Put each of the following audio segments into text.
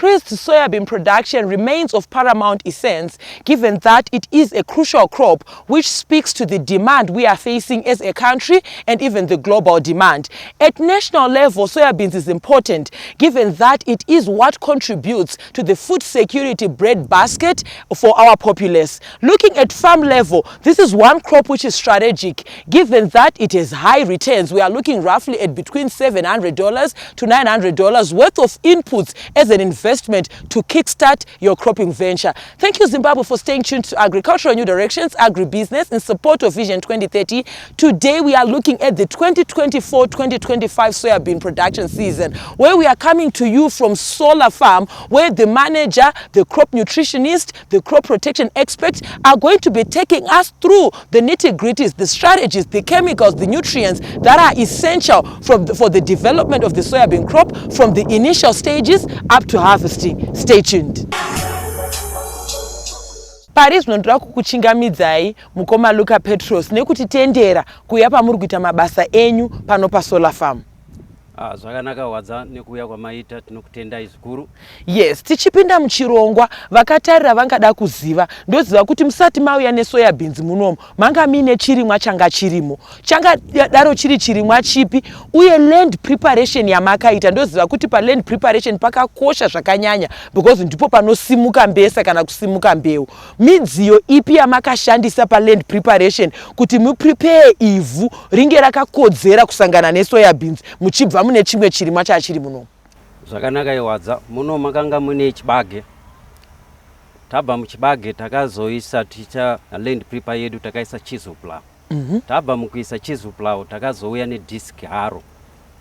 increased soybean production remains of paramount essence, given that it is a crucial crop which speaks to the demand we are facing as a country and even the global demand. At national level, soybeans is important, given that it is what contributes to the food security bread basket for our populace. Looking at farm level, this is one crop which is strategic, given that it has high returns. We are looking roughly at between $700 to $900 worth of inputs as an investment to kickstart your cropping venture. Thank you, Zimbabwe, for staying tuned to Agricultural New Directions, Agribusiness, in support of Vision 2030. Today, we are looking at the 2024-2025 soybean production season, where we are coming to you from Solar Farm, where the manager, the crop nutritionist, the crop protection experts are going to be taking us through the nitty-gritties, the strategies, the chemicals, the nutrients that are essential for the development of the soybean crop from the initial stages up to harvesting. Stay tuned. Paris nondira kukuchingamidzai mukoma Luka Petros nekuti tendera kuya pamuri kuita mabasa enyu pano pa Solar Farm. Zvakanaka wadza nekuya kwamaita tinokutendai zvikuru. Yes, tichipinda muchirongwa vakatarira vangada kuziva ndoziva kuti musati mauya nesoybeans munomu manga mine chirimwa changa chirimo. Changa daro chiri chirimwa chipi uye land preparation yamakaita ndoziva kuti pa land preparation pakakosha zvakanyanya because ndipo panosimuka mbesa kana kusimuka mbeu. Midziyo ipi yamakashandisa pa land preparation kuti mu prepare ivhu ringe rakakodzera kusangana nesoybeans muchibva mune chimwe chirimwa chachiri muno? Zvakanaka iwadza muno makanga mune chibage. Tabva muchibage takazoisa ticha land prepare yedu takaisa chisel plow. Tabva mukuisa chisel plow takazouya nedisc harrow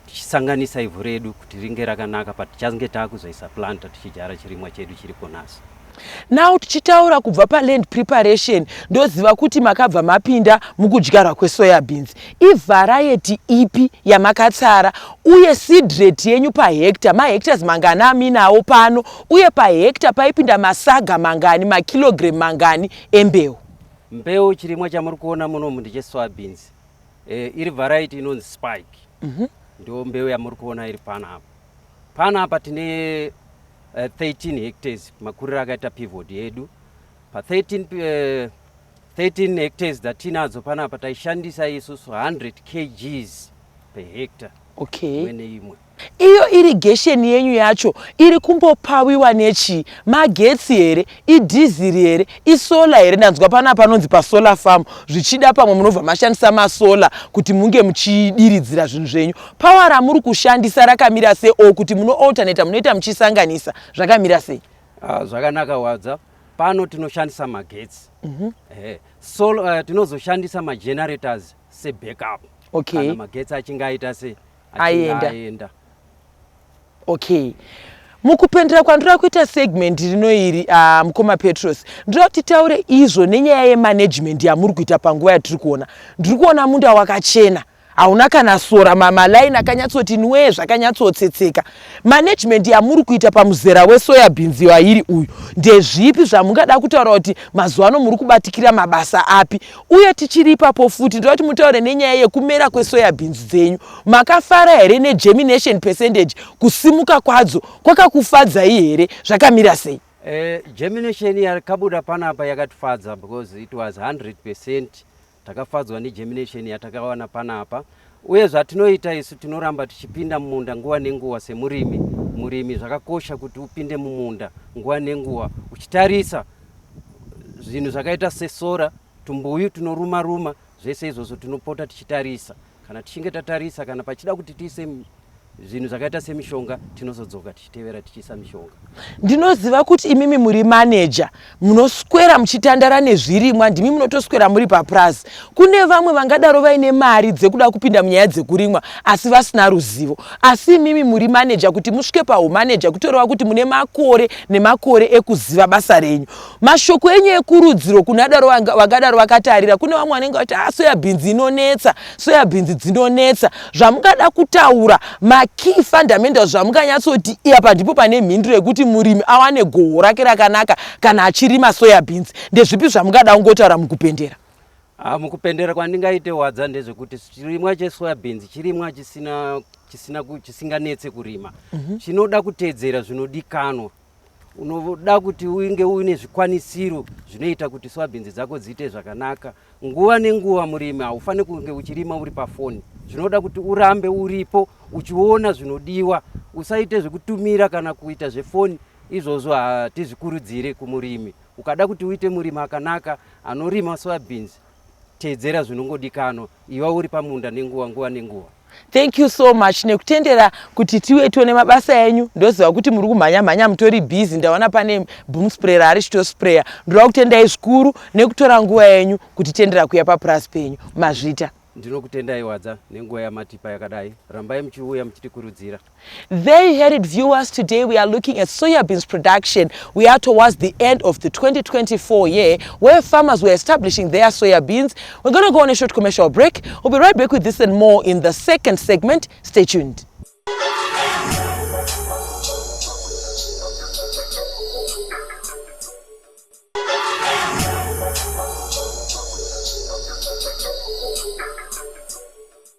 tichisanganisa ivhu redu kuti ringe rakanaka patichange takuzoisa planter tichijara chirimwa chedu chiri ponasi. Now tichitaura kubva pa land preparation ndoziva kuti makabva mapinda mukudyarwa kwesoybeans. Variety ipi yamakatsara uye seed rate yenyu pa hectare mahectares mangani aminawo pano uye pa hectare paipinda masaga mangani makilogram mangani embeu? Mbeu chirimwa chamuri kuona muno ndechesoybeans. Iri variety inonzi spike. Ndio mbeu yamuri kuona iri panapa. Panapa tine 13 hectares makurira akaita pivot yedu pa 13 hectares datinadzo panapa taishandisa isusu 100 kgs per hectare. Okay. Mwene imwe. Iyo irrigation yenyu yacho iri kumbopawiwa nechi? Magetsi here, idizil here, isola here? Ndanzwa panapa panonzi pa Solar Farm zvichida pamwe munobva mashandisa masola kuti munge muchidiridzira zvinhu zvenyu. Power ramuri kushandisa rakamira sei o kuti muno alternate munoita muchisanganisa zvakamira sei? Zvakanaka wadza. Pano tinoshandisa magetsi. Solar tinozoshandisa ma generators se backup. Okay. Kana magetsi achinga aita se aenda. Okay. Mukupendera kwandira kuita segment rino iri mukoma Petros, ndira kuti taure izvo nenyaya yemanagement yamuri kuita panguva yatiri kuona. Ndiri kuona munda wakachena, hauna kana sora, mamaline akanyatsoti nwe zvakanyatsotsetseka. Management yamuri kuita pamuzera wesoybeans wairi uyu ndezvipi zvamungada kutaura kuti mazuva ano muri kubatikira mabasa api? Uye tichiri ipapo futi ndira kuti mutaure nenyaya yekumera kwesoybeans dzenyu. Makafara here negermination percentage, kusimuka kwadzo kwakakufadzai here? Zvakamira sei? Germination yakabuda panapa yakatifadza because it was 100%. Takafadzwa negermination yatakawana panapa. Uye zvatinoita isu tinoramba tichipinda mumunda nguva nenguva semurimi. Murimi zvakakosha kuti upinde mumunda nguva nenguva uchitarisa zvinhu zvakaita sesora, tumbuyu tunoruma zvese izvozvo tinopota tichitarisa. Kana tichinge tatarisa kana pachida kuti tiise zvinhu zvakaita semishonga tinozodzoka tichitevera tichiisa mishonga. Ndinoziva kuti imimi muri manager munoswera muchitandara nezvirimwa, ndimi munotoswera muri paprazi. Kune vamwe vangadaro vaine mari dzekuda kupinda munyaya dzekurimwa asi vasina ruzivo. Asi imimi muri manager kuti musvike pahumanager kutoreva kuti mune makore nemakore ekuziva basa renyu. Mashoko enyu ekurudziro kunadaro vangadaro vakatarira, kune vamwe vanenge vati soybeans inonetsa, soybeans dzinonetsa, zvamungada kutaura key fundamentals zvamunganyatsoti apa ndipo pane mhinduro yekuti murimi awane goho rake rakanaka kana achirima soybeans? Ndezvipi zvamungada kungotaura mukupendera? Mukupendera kwandingaite wadza ndezvekuti chirimwa chesoybeans chirimwa chisinganetse kurima. Chinoda kutedzera zvinodikanwa unoda kuti uinge uine zvikwanisiro zvinoita kuti soybeans dzako dziite zvakanaka. Nguva nenguva murimi haufani kunge uchirima uri pafoni. Zvinoda kuti urambe uripo uchiona zvinodiwa, usaite zvekutumira kana kuita zvefoni. Izvozvo hatizvikurudzire kumurimi. Ukada kuti uite murimi akanaka anorima soybeans, teedzera zvinongodikanwa, iva uri pamunda nguva nenguva. Thank you so much. Nekutendera kuti tiwe tuone mabasa enyu. Ndoziva kuti muri kumhanya mutori busy. Ndaona pane boom sprayer ari chitosprayer. Ndoda kutendai zvikuru nekutora nguva yenyu kutitendera kuya papurasi penyu. Mazvita. Ndinokutendai wadza nenguva yamatipa yakadai. Rambai muchiuya muchitikurudzira. There you had it, viewers. Today we are looking at soybeans production. We are towards the end of the 2024 year where farmers were establishing their soybeans. We're going to go on a short commercial break. We'll be right back with this and more in the second segment. Stay tuned.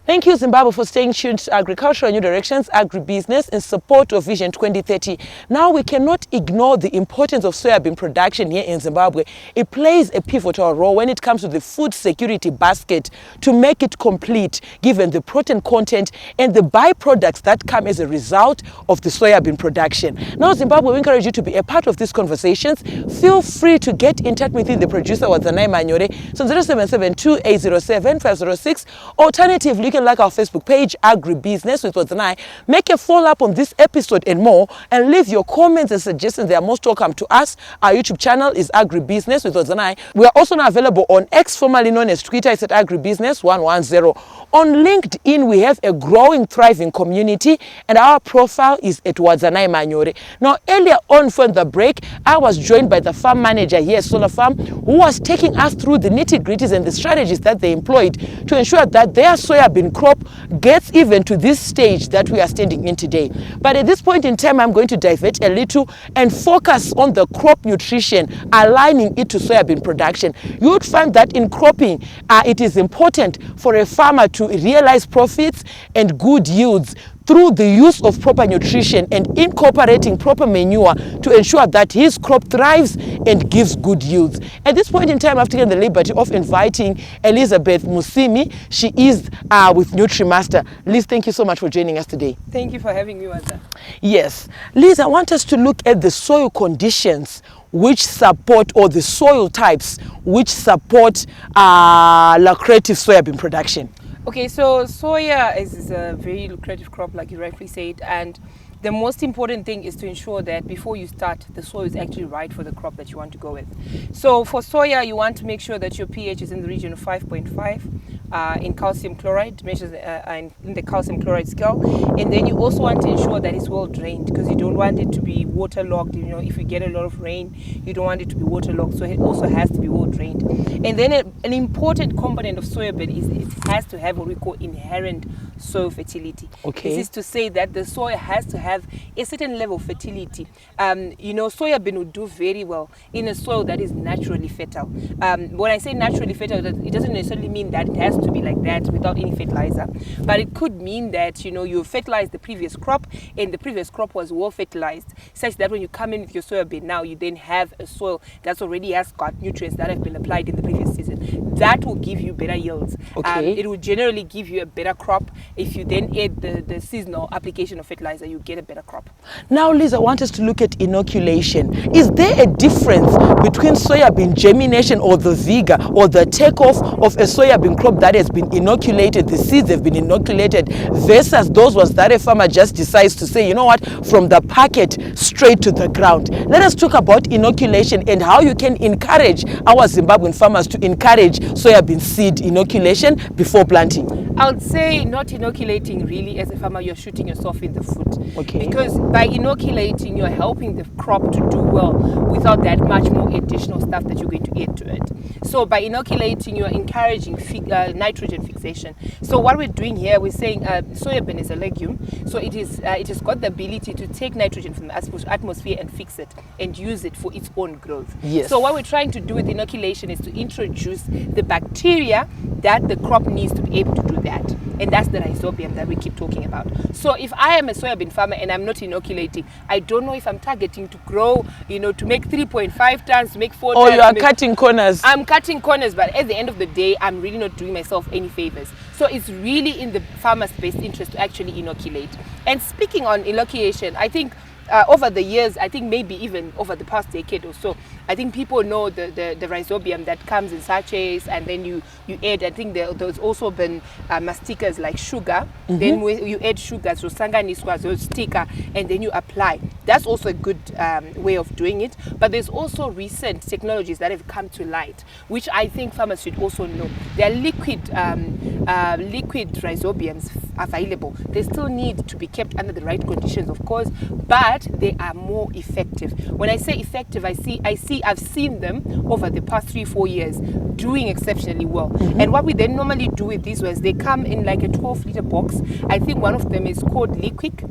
Thank you, Zimbabwe, for staying tuned to Agricultural New Directions, Agribusiness, in support of Vision 2030. Now, we cannot ignore the importance of soybean production here in Zimbabwe. It plays a pivotal role when it comes to the food security basket to make it complete, given the protein content and the byproducts that come as a result of the soybean production. Now, Zimbabwe, we encourage you to be a part of these conversations. Feel free to get in touch with the producer, Wadzanai Manyore, so 0772-807-506. Alternatively, you can like our Facebook page, Agribusiness with Wadzanai. Make a follow-up on this episode and more, and leave your comments and suggestions. They are most welcome to us. Our YouTube channel is Agribusiness with Wadzanai. We are also now available on X, formerly known as Twitter. It's at Agribusiness 110. On LinkedIn, we have a growing, thriving community, and our profile is at Wadzanai Manyore. Now, earlier on from the break, I was joined by the farm manager here at Solar Farm, who was taking us through the nitty-gritties and the strategies that they employed to ensure that their soybean crop gets even to this stage that we are standing in today. But at this point in time, I'm going to divert a little and focus on the crop nutrition, aligning it to soybean production. You would find that in cropping, it is important for a farmer to realize profits and good yields through the use of proper nutrition and incorporating proper manure to ensure that his crop thrives and gives good yields. At this point in time, I've taken the liberty of inviting Elizabeth Musimi. She is with NUTRIMASTER. Liz, thank you so much for joining us today. Thank you for having me, Wadza. Yes. Liz, I want us to look at the soil conditions which support, or the soil types which support lucrative soybean production. Okay, so soya is a very lucrative crop, like you rightly said, and the most important thing is to ensure that before you start, the soil is actually right for the crop that you want to go with. So for soya, you want to make sure that your pH is in the region of 5.5 in calcium chloride, measures in the calcium chloride scale. And then you also want to ensure that it's well drained, because you don't want it to be waterlogged. You know, if you get a lot of rain, you don't want it to be waterlogged, so it also has to be well drained. And then an important component of soybean is it has to have what we call inherent soil fertility. Okay. This is to say that the soil has to have a certain level of fertility. You know, soybean will do very well in a soil that is naturally fertile. When I say naturally fertile, it doesn't necessarily mean that it has to be like that without any fertilizer, but it could mean that, you know, you fertilized the previous crop and the previous crop was well fertilized, such that when you come in with your soybean now, you then have a soil that's already has got nutrients that have been applied in the previous season. That will give you better yields. Okay. It will generally give you a better crop. If you then add the seasonal application of fertilizer, you get a better crop. Now, Liz, I want us to look at inoculation. Is there a difference between soybean germination, or the vigor or the takeoff of a soybean crop that has been inoculated, the seeds have been inoculated, versus those ones that a farmer just decides to say, you know what, from the packet straight to the ground? Let us talk about inoculation and how you can encourage our Zimbabwean farmers to encourage soybean seed inoculation before planting. I would say not inoculating really. As a farmer, you're shooting yourself in the foot. Okay. Because by inoculating, you're helping the crop to do well without that much more additional stuff that you're going to add to it. So by inoculating, you're encouraging nitrogen fixation. So what we're doing here, we're saying soybean is a legume, so it has got the ability to take nitrogen from the atmosphere and fix it and use it for its own growth. Yes. So what we're trying to do with inoculation is to introduce the bacteria that the crop needs to be able to do that. and that's the rhizobium that we keep talking about. So if I am a soybean farmer and I'm not inoculating, I don't know if I'm targeting to grow, to make 3.5 tons, to make 4 tons. Or you are cutting corners. I'm cutting corners, but at the end of the day, I'm really not doing myself any favors. So it's really in the farmer's best interest to actually inoculate. And speaking on inoculation, I think over the years, I think maybe even over the past decade or so, I think people know the rhizobium that comes in sachets, and then you add, I think there's also been masticas like sugar. Then you add sugar, so sanganiswa, so sticker, and then you apply. That's also a good way of doing it. But there's also recent technologies that have come to light, which I think farmers should also know. There are liquid rhizobiums available. They still need to be kept under the right conditions, of course, but they are more effective. When I say effective, I've seen them over the past 3-4 years doing exceptionally well. And what we then normally do with these ones, they come in like a 12-liter box. I think one of them is called Liquick,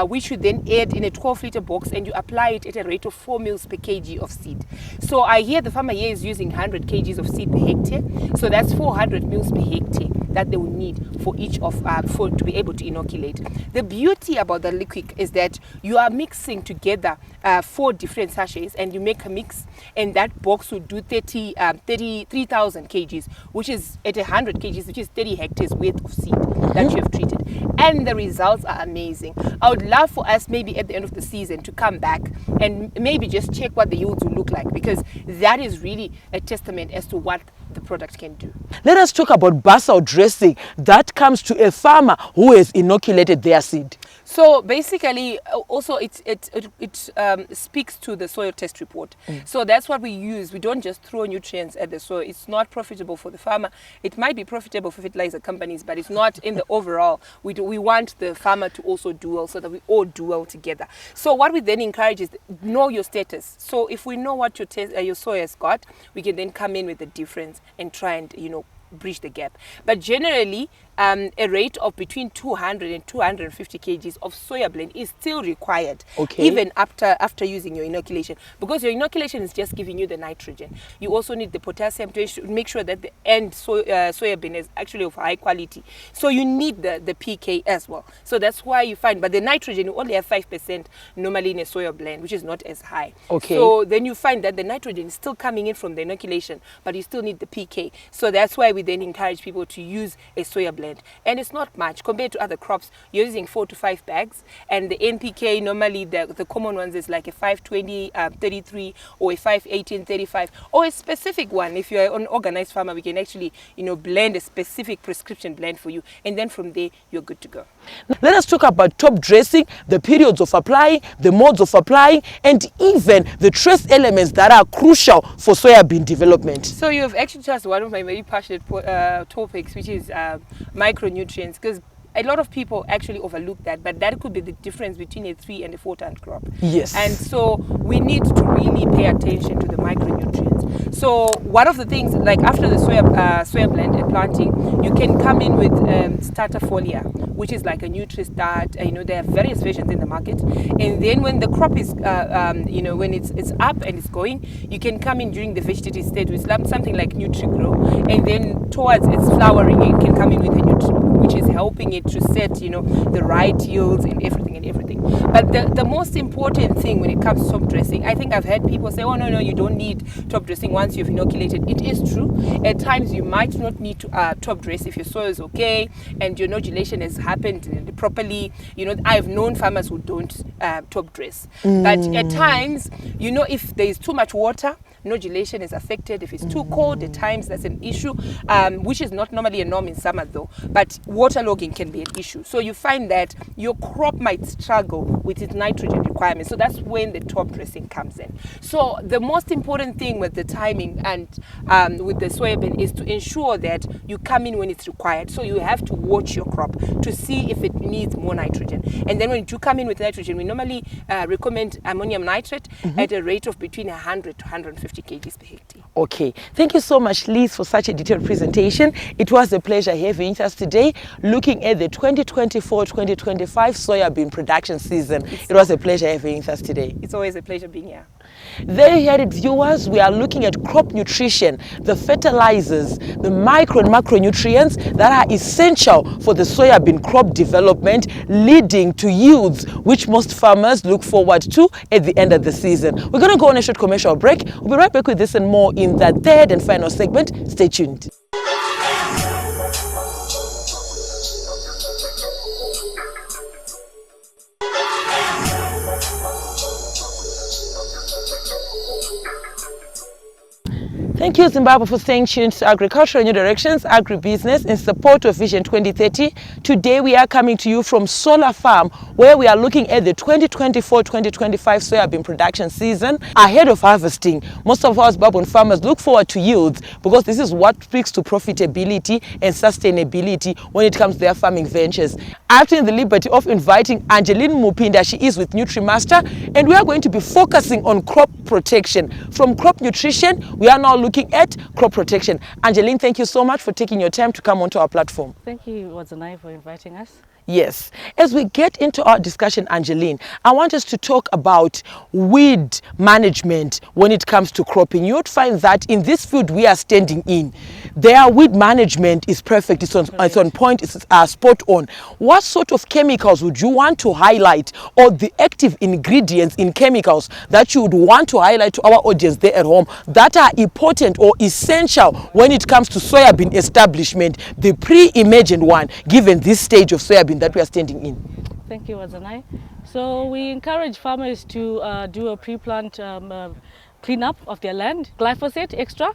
which you then add in a 12-liter box, and you apply it at a rate of 4 mils per kg of seed. So I hear the farmer here is using 100 kgs of seed per hectare. So that's 400 mils per hectare that they will need for each of to be able to inoculate. The beauty about the Liquick is that you are mixing together 4 different sachets, and you make a mix, and that box will do 3,000 kgs, which is at 100 kgs, which is 30 hectares worth of seed that you have treated. And the results are amazing. I would love for us maybe at the end of the season to come back and maybe just check what the yields will look like, because that is really a testament as to what the product can do. Let us talk about basal dressing that comes to a farmer who has inoculated their seed. So basically, also it speaks to the soil test report. So that's what we use. We don't just throw nutrients at the soil. It's not profitable for the farmer. It might be profitable for fertilizer companies, but it's not in the overall. We want the farmer to also do well, so that we all do well together. So what we then encourage is know your status. So if we know what your soil has got, we can then come in with the difference and try and bridge the gap. But generally, a rate of between 200 and 250 kgs of soya blend is still required, even after using your inoculation, because your inoculation is just giving you the nitrogen. You also need the potassium to make sure that the end soya bean is actually of high quality. So you need the PK as well. So that's why you find, but the nitrogen, you only have 5% normally in a soya blend, which is not as high. So then you find that the nitrogen is still coming in from the inoculation, but you still need the PK. So that's why we then encourage people to use a soya blend. And it's not much compared to other crops. You're using 4 to 5 bags, and the NPK normally the common ones is like a 520 33 or a 518 35, or a specific one. If you're an organized farmer, we can actually blend a specific prescription blend for you, and then from there you're good to go. Let us talk about top dressing, the periods of applying, the modes of applying, and even the trace elements that are crucial for soybean development. So you have actually touched one of my very passionate topics, which is micronutrients, because a lot of people actually overlook that, but that could be the difference between a 3 and a 4 ton crop. Yes. And so we need to really pay attention to the micronutrients. So one of the things, like after the soya blend and planting, you can come in with starter folia, which is like a Nutri-Start. There are various versions in the market. And then when the crop is, when it's up and it's going, you can come in during the vegetative stage with something like Nutri-Grow. And then towards its flowering, you can come in with a Nutri, which is helping it to set, the right yields and everything. But the most important thing when it comes to top dressing, I think I've had people say, oh, no, you don't need top dressing once you've inoculated. It is true. At times you might not need to top dress if your soil is okay and your inoculation has happened properly. I've known farmers who don't top dress. But at times, if there is too much water, nodulation is affected. If it's too cold, at times that's an issue, which is not normally a norm in summer though, but waterlogging can be an issue. So you find that your crop might struggle with its nitrogen requirements. So that's when the top dressing comes in. So the most important thing with the timing and with the soybean is to ensure that you come in when it's required. So you have to watch your crop to see if it needs more nitrogen. And then when you come in with nitrogen, we normally recommend ammonium nitrate at a rate of between 100 to 150 kgs per hectare. Okay, thank you so much, Liz, for such a detailed presentation. It was a pleasure having us today, looking at the 2024-2025 soybean production season. It was a pleasure having us today. It's always a pleasure being here. There you heard it, viewers. We are looking at crop nutrition, the fertilizers, the micro and macronutrients that are essential for the soybean crop development, leading to yields which most farmers look forward to at the end of the season. We're going to go on a short commercial break. We'll be right back with this and more in the third and final segment. Stay tuned. Thank you, Zimbabwe, for staying tuned to Agricultural New Directions, Agribusiness, in support of Vision 2030. Today, we are coming to you from Solar Farm, where we are looking at the 2024-2025 soybean production season ahead of harvesting. Most of our Zimbabwean farmers look forward to yields because this is what speaks to profitability and sustainability when it comes to their farming ventures. I've taken the liberty of inviting Angeline Mupinda. She is with NutriMaster, and we are going to be focusing on crop protection. From crop nutrition, we are now looking at crop protection. Angeline, thank you so much for taking your time to come onto our platform. Thank you, Wadzanai, for inviting us. Yes. As we get into our discussion, Angeline, I want us to talk about weed management when it comes to cropping. You would find that in this field we are standing in, their weed management is perfect. It's on point. It's spot on. What sort of chemicals would you want to highlight, or the active ingredients in chemicals that you would want to highlight to our audience there at home that are important or essential when it comes to soybean establishment, the pre-emergent one, given this stage of soybean that we are standing in? Thank you, Wadzanai. So we encourage farmers to do a pre-plant cleanup of their land. Glyphosate extra,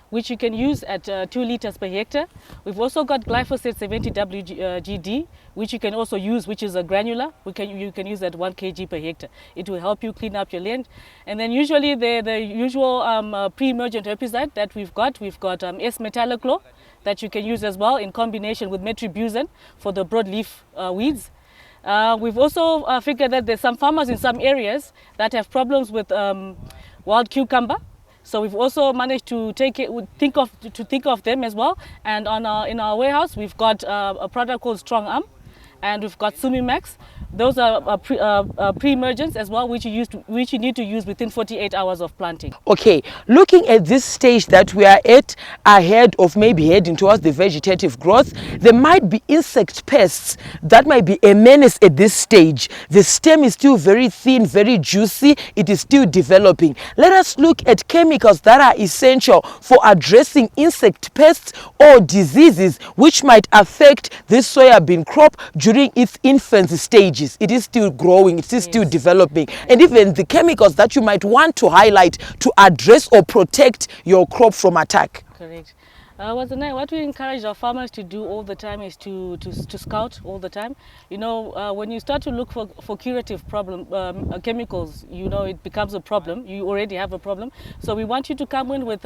which you can use at 2 liters per hectare. We've also got glyphosate 70 WGD, which you can also use, which is a granular. You can use at 1 kg per hectare. It will help you clean up your land. And then usually the usual pre-emergent herbicide that we've got S-metolachlor that you can use as well in combination with metribuzin for the broadleaf weeds. We've also figured that there's some farmers in some areas that have problems with wild cucumber. So we've also managed to think of them as well. And in our warehouse, we've got a product called Strong Arm, and we've got Sumimax. Those are pre-emergents as well, which you need to use within 48 hours of planting. Okay, looking at this stage that we are at, ahead of maybe heading towards the vegetative growth, there might be insect pests that might be a menace at this stage. The stem is still very thin, very juicy. It is still developing. Let us look at chemicals that are essential for addressing insect pests or diseases which might affect this soybean crop during its infancy stages. It is still growing, it is still developing, and even the chemicals that you might want to highlight to address or protect your crop from attack. Correct. What we encourage our farmers to do all the time is to scout all the time. You know, when you start to look for curative chemicals, you know, it becomes a problem. You already have a problem. So we want you to come in with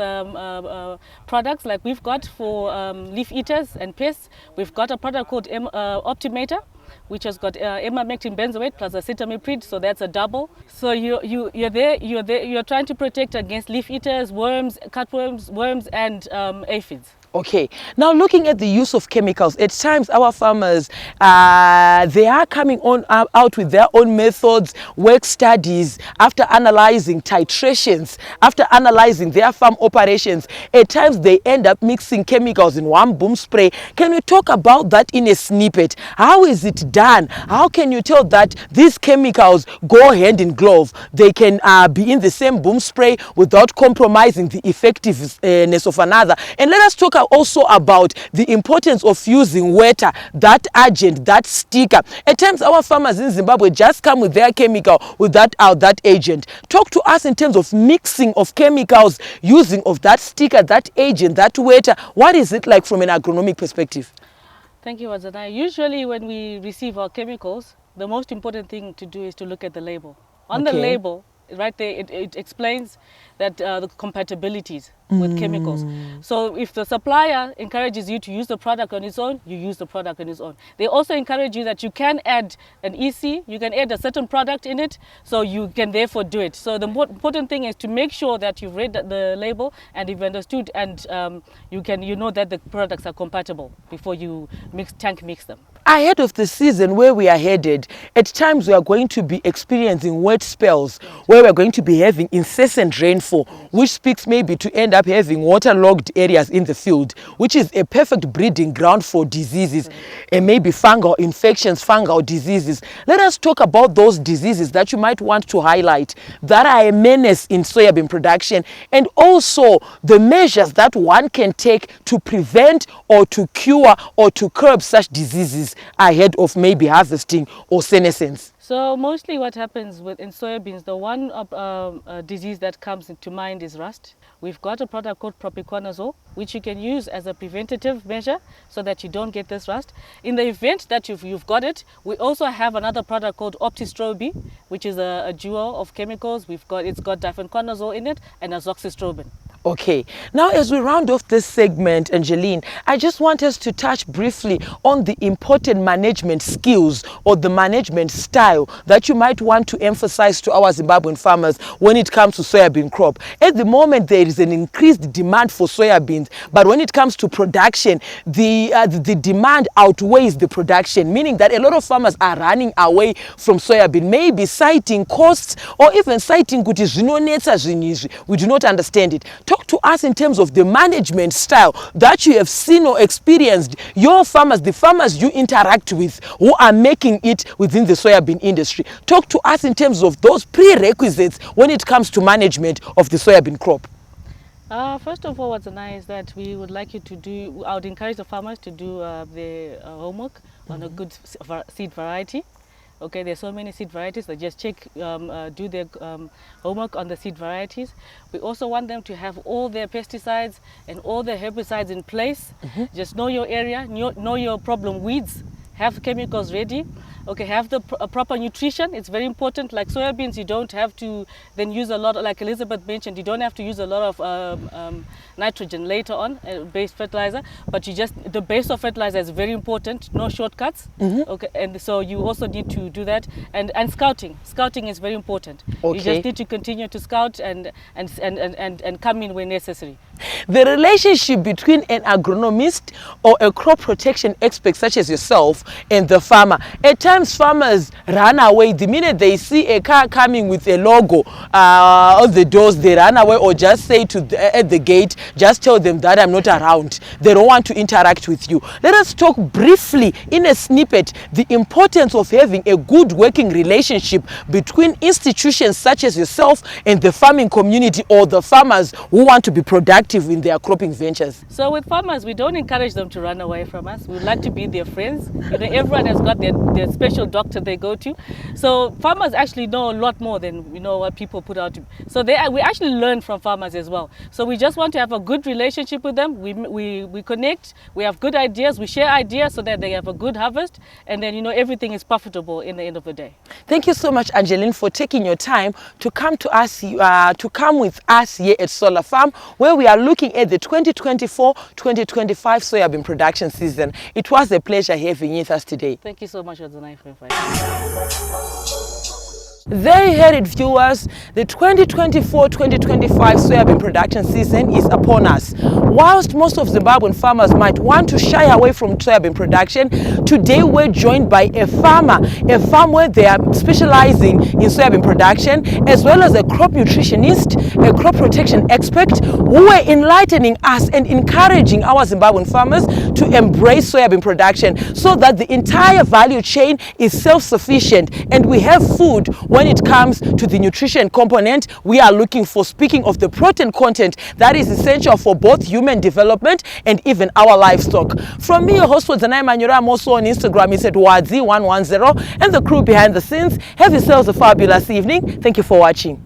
products like we've got for leaf eaters and pests. We've got a product called OPTICHEM, which has got emamectin benzoate plus acetamiprid, so that's a double. So you're trying to protect against leaf eaters, worms, cutworms, worms, and aphids. Okay, now looking at the use of chemicals, at times our farmers, they are coming out with their own methods, work studies, after analyzing titrations, after analyzing their farm operations. At times they end up mixing chemicals in one boom spray. Can we talk about that in a snippet? How is it done? How can you tell that these chemicals go hand in glove? They can be in the same boom spray without compromising the effectiveness of another. And let us talk also about the importance of using water, that agent, that sticker. At times our farmers in Zimbabwe just come with their chemical, with that agent. Talk to us in terms of mixing of chemicals, using of that sticker, that agent, that water. What is it like from an agronomic perspective? Thank you, Wadzanai. Usually when we receive our chemicals, the most important thing to do is to look at the label. On the label, right there, it explains that the compatibilities with chemicals. So if the supplier encourages you to use the product on its own, you use the product on its own. They also encourage you that you can add an EC, you can add a certain product in it, so you can therefore do it. So the important thing is to make sure that you've read the label and you've understood, and you know that the products are compatible before you mix them. Ahead of the season where we are headed, at times we are going to be experiencing wet spells where we are going to be having incessant rainfall, which speaks maybe to end up having waterlogged areas in the field, which is a perfect breeding ground for diseases and maybe fungal infections, fungal diseases. Let us talk about those diseases that you might want to highlight that are a menace in soybean production, and also the measures that one can take to prevent or to cure or to curb such diseases ahead of maybe harvesting or senescence. So mostly what happens in soybeans, the one disease that comes into mind is rust. We've got a product called propiconazole, which you can use as a preventative measure so that you don't get this rust. In the event that you've got it, we also have another product called OPTICHEM, which is a duo of chemicals. It's got difenoconazole in it and azoxystrobin. Okay, now as we round off this segment, Angeline, I just want us to touch briefly on the important management skills or the management style that you might want to emphasize to our Zimbabwean farmers when it comes to soybean crop. At the moment, there is an increased demand for soybeans, but when it comes to production, the demand outweighs the production, meaning that a lot of farmers are running away from soybean, maybe citing costs or even citing kuti zvinonetsa zvinhu, we do not understand it. Talk to us in terms of the management style that you have seen or experienced your farmers, the farmers you interact with who are making it within the soybean industry. Talk to us in terms of those prerequisites when it comes to management of the soybean crop. First of all, what's nice is that we would like you to do, I would encourage the farmers to do their homework on a good seed variety. Okay, there's so many seed varieties, so just check, do their homework on the seed varieties. We also want them to have all their pesticides and all their herbicides in place. Just know your area, know your problem weeds, have chemicals ready. Okay, have the proper nutrition. It's very important. Like soybeans, you don't have to then use a lot, like Elizabeth mentioned, you don't have to use a lot of nitrogen later on, base fertilizer, but the base of fertilizer is very important, no shortcuts. Okay, and so you also need to do that. And scouting. Scouting is very important. Okay. You just need to continue to scout and come in when necessary. The relationship between an agronomist or a crop protection expert such as yourself and the farmer. At times farmers run away the minute they see a car coming with a logo on the doors. They run away or just say at the gate, just tell them that I'm not around. They don't want to interact with you. Let us talk briefly in a snippet the importance of having a good working relationship between institutions such as yourself and the farming community or the farmers who want to be productive in their cropping ventures. So with farmers, we don't encourage them to run away from us. We would like to be their friends. You know, everyone has got their special doctor they go to. So farmers actually know a lot more than what people put out. So we actually learn from farmers as well. So we just want to have a good relationship with them. We connect. We have good ideas. We share ideas so that they have a good harvest, and then everything is profitable in the end of the day. Thank you so much, Angeline, for taking your time to come to us, to come with us here at Solar Farm, where we are looking at the 2024-2025 soybean production season. It was a pleasure having you with us today. Thank you so much, Adzanai, for inviting me. There you heard it, viewers. The 2024-2025 soybean production season is upon us. Whilst most of Zimbabwean farmers might want to shy away from soybean production, today we're joined by a farm where they are specializing in soybean production, as well as a crop nutritionist, a crop protection expert, who are enlightening us and encouraging our Zimbabwean farmers to embrace soybean production so that the entire value chain is self-sufficient and we have food. When it comes to the nutrition component, we are looking for, speaking of the protein content that is essential for both human development and even our livestock. From me, your host was Zanai Manyura. I'm also on Instagram. It's at Wadzi110, and the crew behind the scenes. Have yourselves a fabulous evening. Thank you for watching.